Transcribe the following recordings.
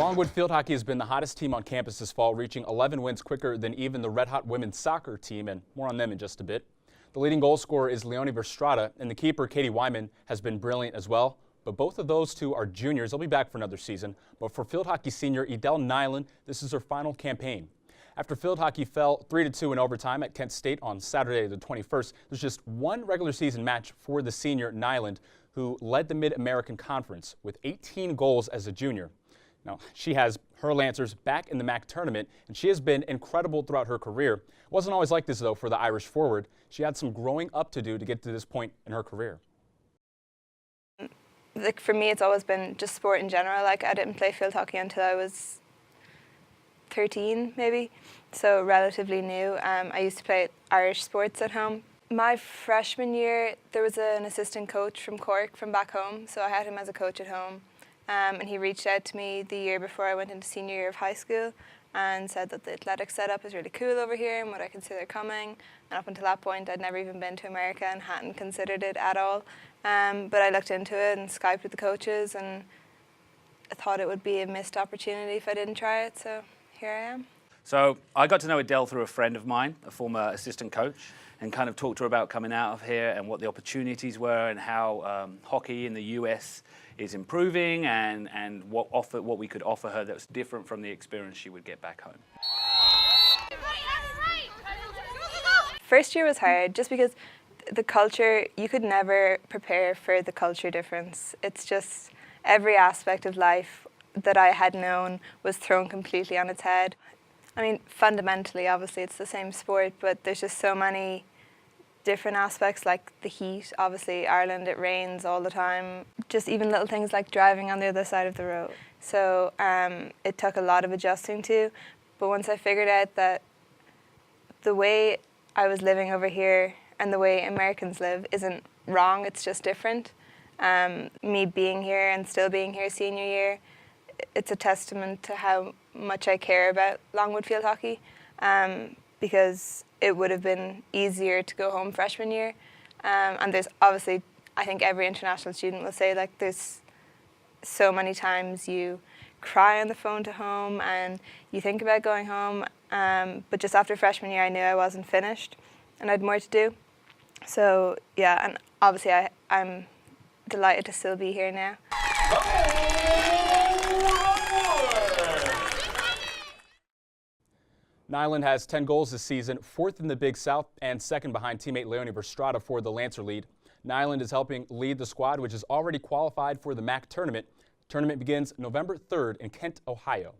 Longwood field hockey has been the hottest team on campus this fall, reaching 11 wins quicker than even the red-hot women's soccer team, and more on them in just a bit. The leading goal scorer is Leonie Verstrata, and the keeper, Katie Wyman, has been brilliant as well. But both of those two are juniors. They'll be back for another season. But for field hockey senior Adele Nylund, this is her final campaign. After field hockey fell 3-2 in overtime at Kent State on Saturday the 21st, there's just one regular season match for the senior Nyland, who led the Mid-American Conference with 18 goals as a junior. Now, she has her Lancers back in the MAC tournament, and she has been incredible throughout her career. It wasn't always like this, though, for the Irish forward. She had some growing up to do to get to this point in her career. Like, for me, it's always been just sport in general. Like, I didn't play field hockey until I was 13, maybe, so relatively new. I used to play Irish sports at home. My freshman year, there was an assistant coach from Cork from back home, so I had him as a coach at home. And he reached out to me the year before I went into senior year of high school and said that the athletic setup is really cool over here and would I consider coming. And up until that point, I'd never even been to America and hadn't considered it at all. But I looked into it and Skyped with the coaches, and I thought it would be a missed opportunity if I didn't try it, so here I am. So I got to know Adele through a friend of mine, a former assistant coach, and kind of talked to her about coming out of here and what the opportunities were and how hockey in the US is improving and what we could offer her that was different from the experience she would get back home. First year was hard just because the culture, you could never prepare for the culture difference. It's just every aspect of life that I had known was thrown completely on its head. I mean, fundamentally, obviously, it's the same sport, but there's just so many different aspects, like the heat. Obviously, Ireland, it rains all the time. Just even little things like driving on the other side of the road. So it took a lot of adjusting to, but once I figured out that the way I was living over here and the way Americans live isn't wrong, it's just different. Me being here and still being here senior year, it's a testament to how much I care about Longwood field hockey, because it would have been easier to go home freshman year. And there's obviously, I think every international student will say, like, there's so many times you cry on the phone to home and you think about going home. But just after freshman year, I knew I wasn't finished and I had more to do. So yeah, and obviously I'm delighted to still be here now. Nyland has 10 goals this season, fourth in the Big South and second behind teammate Leonie Verstrata for the Lancer lead. Nyland is helping lead the squad, which is already qualified for the MAC tournament. Tournament begins November 3rd in Kent, Ohio.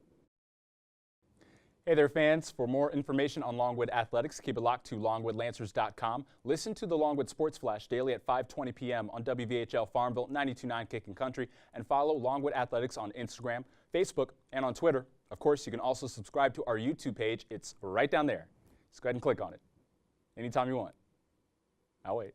Hey there, fans. For more information on Longwood athletics, keep it locked to longwoodlancers.com. Listen to the Longwood Sports Flash daily at 5:20 p.m. on WVHL Farmville 92.9 Kicking Country, and follow Longwood Athletics on Instagram, Facebook, and on Twitter. Of course, you can also subscribe to our YouTube page. It's right down there. Just go ahead and click on it anytime you want. I'll wait.